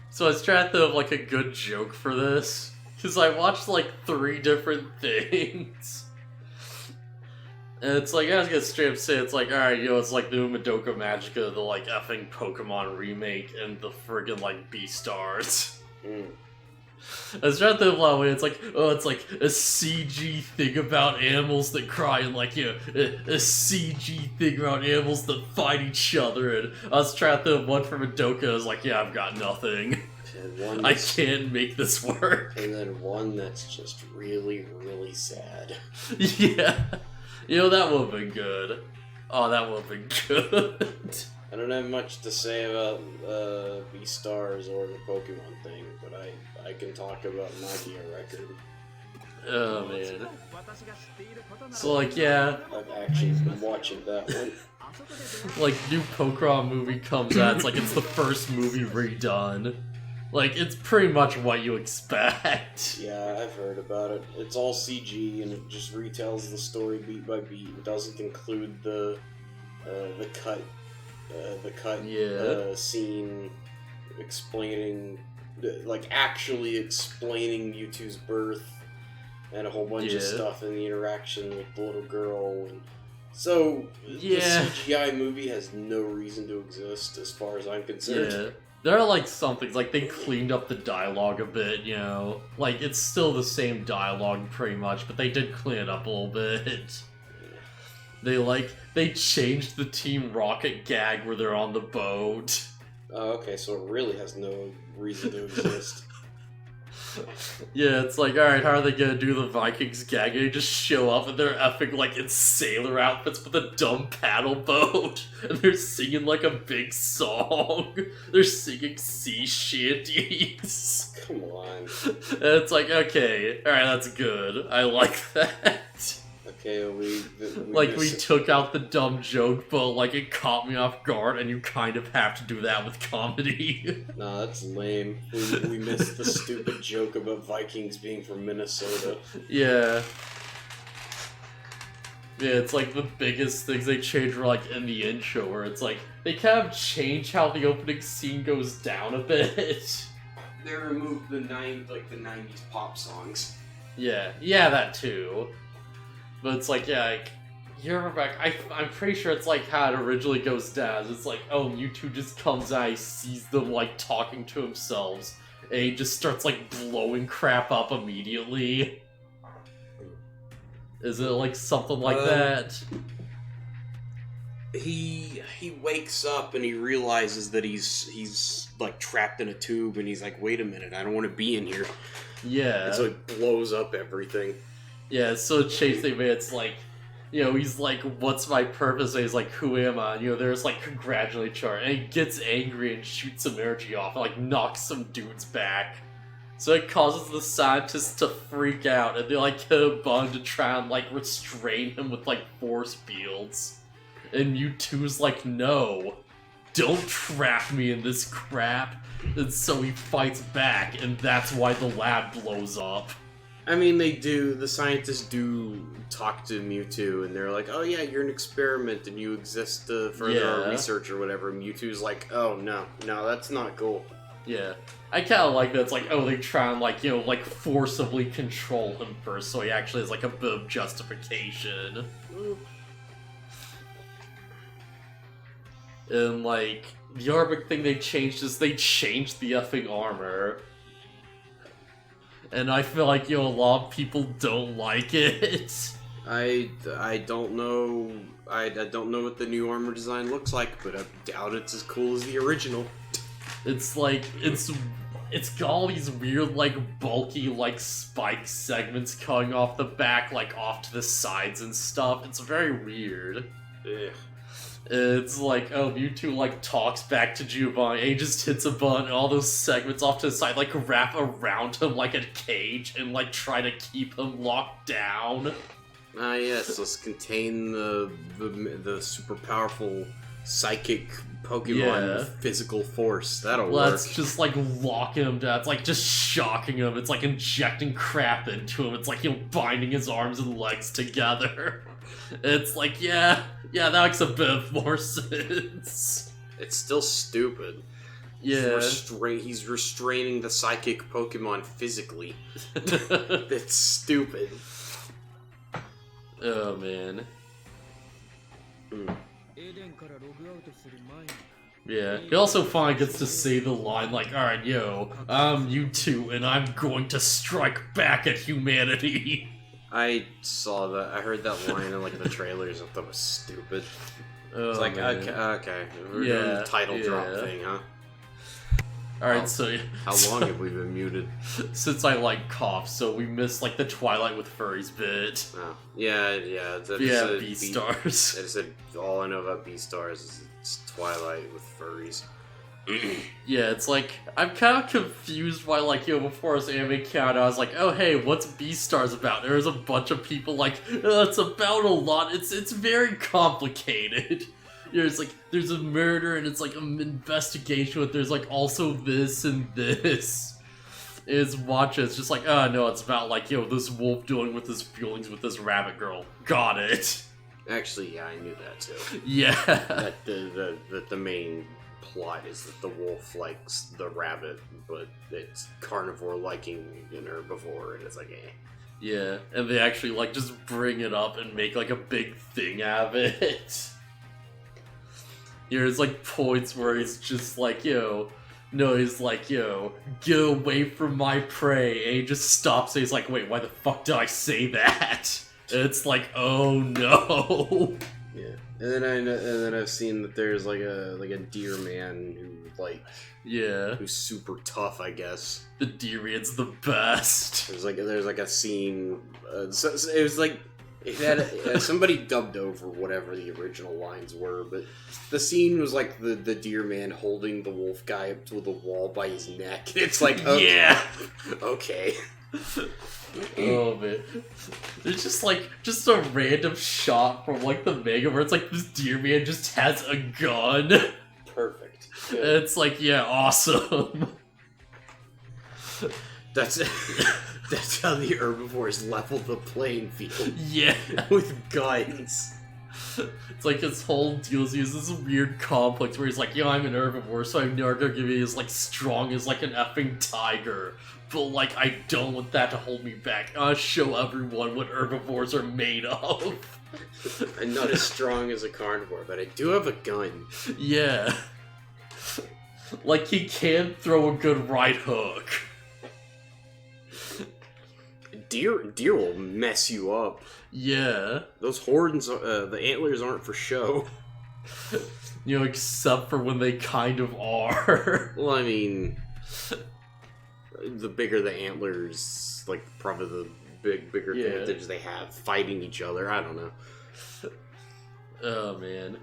So I was trying to think of like a good joke for this. Because I watched like 3 different things. And it's like, I was gonna straight up say, it's like, alright, it's like the Madoka Magica, the like effing Pokemon remake, and the friggin' like Beastars. I was trying to think of a lot of ways, it's like, oh, it's like a CG thing about animals that cry, and like, a CG thing about animals that fight each other, and I was trying to think of one from Madoka, I was like, yeah, I've got nothing. I can't make this work. And then one that's just really, really sad. Yeah. That would have been good. Oh, that would have been good. I don't have much to say about Beastars or the Pokemon thing, but I can talk about Nagia Record. Oh, man. So, like, yeah. I've actually been watching that one. Like, new Pokemon movie comes out, it's like it's the first movie redone. Like, it's pretty much what you expect. Yeah, I've heard about it. It's all CG, and it just retells the story beat by beat. It doesn't include the cut scene explaining, like actually explaining Mewtwo's birth and a whole bunch of stuff in the interaction with the little girl. And so the CGI movie has no reason to exist as far as I'm concerned. Yeah. There are, like, some things, like, they cleaned up the dialogue a bit, Like, it's still the same dialogue, pretty much, but they did clean it up a little bit. They changed the Team Rocket gag where they're on the boat. Oh, okay, so it really has no reason to exist. Yeah, it's like, alright, how are they gonna do the Vikings gag? They just show up and they're effing, like, in sailor outfits with a dumb paddle boat. And they're singing, like, a big song. They're singing sea shanties. Come on. And it's like, okay, alright, that's good. I like that. Okay, we we took out the dumb joke, but, like, it caught me off guard, and you kind of have to do that with comedy. Nah, that's lame. We missed the stupid joke about Vikings being from Minnesota. Yeah. Yeah, it's like the biggest things they changed were, like, in the intro, where it's like, they kind of change how the opening scene goes down a bit. They removed the 90s pop songs. Yeah, that too. But it's like, yeah, like, you remember back, I'm pretty sure it's like how it originally goes down. It's like, oh, Mewtwo just comes out, he sees them, like, talking to themselves, and he just starts, like, blowing crap up immediately. Is it, like, something like that? He wakes up and he realizes that he's like, trapped in a tube, and he's like, wait a minute, I don't want to be in here. Yeah. And so it blows up everything. Yeah, so Chase they made it's like, he's like, what's my purpose? And he's like, who am I? And, there's like, congratulate each other. And he gets angry and shoots some energy off and like knocks some dudes back. So it causes the scientists to freak out and they like hit a button to try and like restrain him with like force fields. And Mewtwo's like, no, don't trap me in this crap. And so he fights back and that's why the lab blows up. I mean, the scientists do talk to Mewtwo, and they're like, oh yeah, you're an experiment, and you exist to further our research or whatever. Mewtwo's like, oh no, that's not cool. Yeah. I kind of like that. It's like, oh, they try and, like, like, forcibly control him first, so he actually has, like, a bit of justification. And, like, the other big thing they changed is they changed the effing armor. And I feel like, a lot of people don't like it. I don't know. I don't know what the new armor design looks like, but I doubt it's as cool as the original. It's like, it's got all these weird, like, bulky, like, spike segments coming off the back, like, off to the sides and stuff. It's very weird. Ugh. It's like, oh, Mewtwo, like, talks back to Giovanni, and he just hits a button, and all those segments off to the side, like, wrap around him like a cage, and, like, try to keep him locked down. Ah, yes, let's contain the super powerful psychic Pokemon with physical force. That'll work. Let's just, like, locking him down. It's, like, just shocking him. It's, like, injecting crap into him. It's, like, binding his arms and legs together. It's like, yeah, that makes a bit more sense. It's still stupid. Yeah. He's restraining the psychic Pokemon physically. That's stupid. Oh, man. Yeah, he also finally gets to say the line like, alright, yo, I'm U2 and I'm going to strike back at humanity. I saw that. I heard that line in like the trailers. I thought it was stupid. Oh, it's like, man. okay. We're doing the title drop thing, huh? Alright, so... How long have we been muted? Since I, like, coughed, so we missed, like, the Twilight with Furries bit. Oh. Yeah. Beastars. I said, all I know about Beastars is it's Twilight with furries. Yeah, it's like, I'm kind of confused why, like, before this anime came out, I was like, oh, hey, what's Beastars about? There's a bunch of people like, it's about a lot, it's very complicated. It's like, there's a murder, and it's like an investigation, but there's like also this and this. It's just like, oh no, it's about like, this wolf dealing with his feelings with this rabbit girl. Got it. Actually, yeah, I knew that too. Yeah. That the main plot is that the wolf likes the rabbit, but it's carnivore liking an herbivore, and it's like, eh. Yeah, and they actually like just bring it up and make like a big thing out of it. There's like points where he's just like, he's like, get away from my prey, and he just stops and he's like, wait, why the fuck did I say that? And it's like, oh no. Yeah, and then I've seen that there's like a deer man who like, who's super tough, I guess. The deer man's the best. There's like a scene. So it was like. It had somebody dubbed over whatever the original lines were, but the scene was like the deer man holding the wolf guy up to the wall by his neck. It's like, okay. Yeah, okay. Oh man, there's just a random shot from like the manga where it's like this deer man just has a gun. Perfect. And it's like, yeah, awesome. That's how the herbivores level the playing field. Yeah. With guns. It's like his whole deal is he has this weird complex where he's like, I'm an herbivore, so I'm never gonna be as like strong as like an effing tiger. But like, I don't want that to hold me back. I'll show everyone what herbivores are made of. I'm not as strong as a carnivore, but I do have a gun. Yeah. Like, he can throw a good right hook. Deer will mess you up. Yeah. Those horns, the antlers aren't for show. Except for when they kind of are. Well, I mean, the bigger the antlers, like, probably the bigger advantage they have fighting each other. I don't know. Oh, man.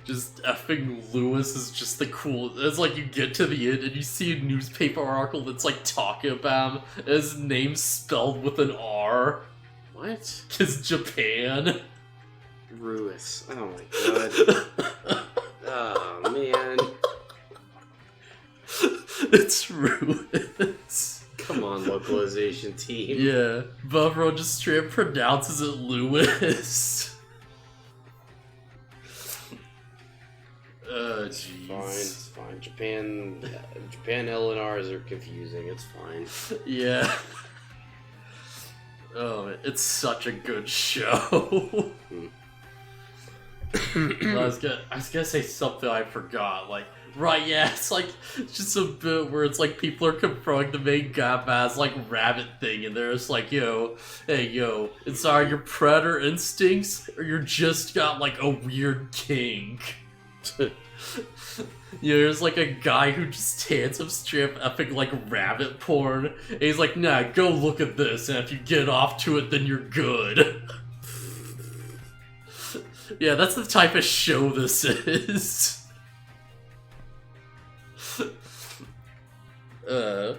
Just effing Lewis is just the cool. It's like you get to the end and you see a newspaper article that's like talking about him. And his name's spelled with an R. What? Cause Japan. Lewis. Oh my god. Oh man. It's Lewis. Come on, localization team. Yeah, but everyone just straight up pronounces it Lewis. It's fine. Japan LNRs are confusing. It's fine. Yeah. Oh, man, it's such a good show. I was gonna say something I forgot. Like, right? Yeah, it's just a bit where it's like people are confronting the main guy as like rabbit thing, and they're just like, hey, it's either your predator instincts or you're just got like a weird kink. There's like a guy who just hands him straight up epic like rabbit porn, and he's like, nah, go look at this, and if you get off to it, then you're good. Yeah, that's the type of show this is.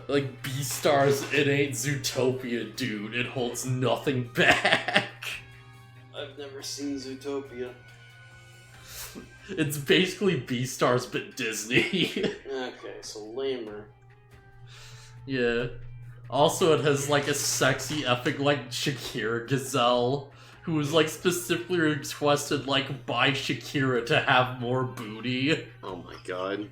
Like Beastars, it ain't Zootopia, dude. It holds nothing back. I've never seen Zootopia. It's basically Beastars but Disney. Okay, so lamer. Yeah. Also, it has like a sexy, epic like Shakira gazelle, who was like specifically requested like by Shakira to have more booty. Oh my god.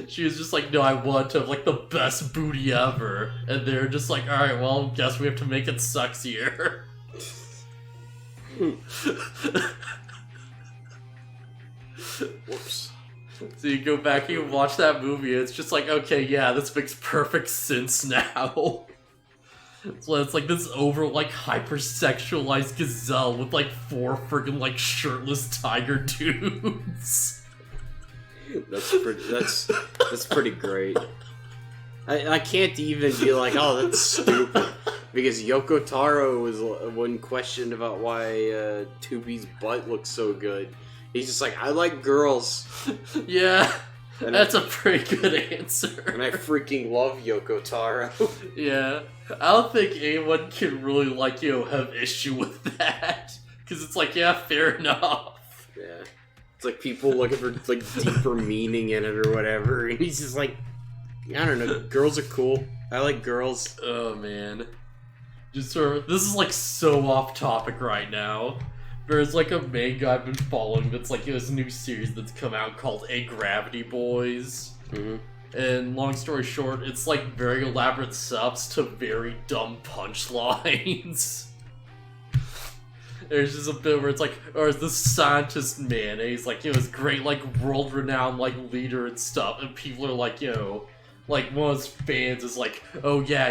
She was just like, no, I want to have like the best booty ever. And they're just like, alright, well, guess we have to make it sexier. Whoops. So you go back and you watch that movie, and it's just like, okay, yeah, this makes perfect sense now. So it's like this over, like, hyper-sexualized gazelle with, like, 4 friggin', like, shirtless tiger dudes. That's pretty great. I can't even be like, oh, that's stupid. Because Yoko Taro was one questioned about why Tubi's butt looks so good. He's just like, I like girls. Yeah, and that's a pretty good answer. And I freaking love Yoko Taro. Yeah, I don't think anyone can really, like, have issue with that. Because it's like, yeah, fair enough. Yeah. It's like people looking for, like, deeper meaning in it or whatever. And he's just like, I don't know, girls are cool. I like girls. Oh, man. Just sort of, this is, like, so off topic right now. There's, like, a manga I've been following that's, like, this new series that's come out called A Gravity Boys. Mm-hmm. And long story short, it's, like, very elaborate subs to very dumb punchlines. There's just a bit where it's like, or this scientist man, and he's like, this great, like, world-renowned, like, leader and stuff, and people are like, like, one of his fans is like, oh yeah,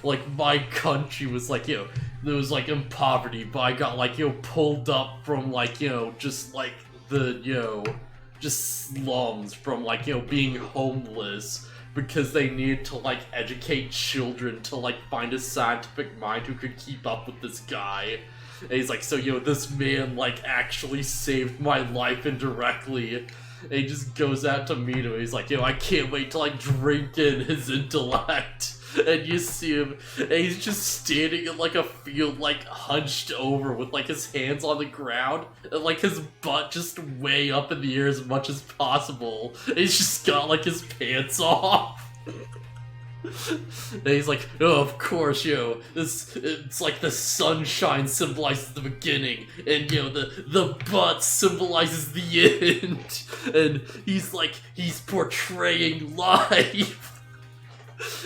like, my country was like, it was, like, in poverty, but I got, like, pulled up from, like, just, like, the, just slums from, like, being homeless, because they needed to, like, educate children to, like, find a scientific mind who could keep up with this guy. And he's like, so, this man, like, actually saved my life indirectly. And he just goes out to meet him. He's like, I can't wait to, like, drink in his intellect. And you see him, and he's just standing in, like, a field, like, hunched over with, like, his hands on the ground. And, like, his butt just way up in the air as much as possible. And he's just got, like, his pants off. And he's like, oh, of course, it's like the sunshine symbolizes the beginning, and, the butt symbolizes the end, and he's like, he's portraying life.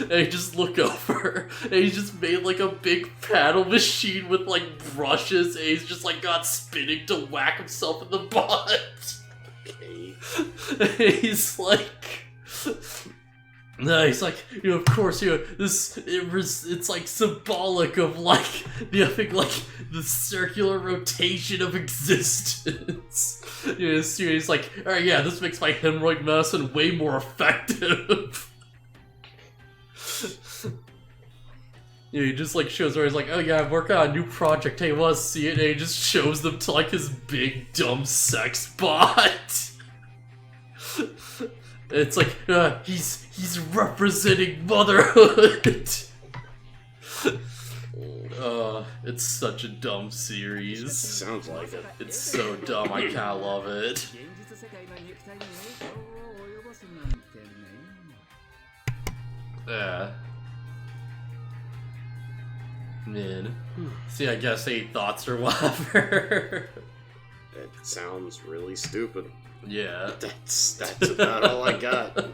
And I just look over, and he's just made, like, a big paddle machine with, like, brushes, and he's just, like, got spinning to whack himself in the butt. Okay. And he's like... No, he's like, of course, it's like symbolic of, like, I think, like, the circular rotation of existence. He's like, alright, yeah, this makes my hemorrhoid medicine way more effective. He just, like, shows where he's like, oh yeah, I'm working on a new project, hey, wanna see it? And he just shows them to, like, his big, dumb sex bot. It's like, he's representing motherhood! It's such a dumb series. Sounds like it. It's so dumb, I kinda love it. Yeah. Man. See, I guess any thoughts or whatever? It sounds really stupid. Yeah. That's about all I got.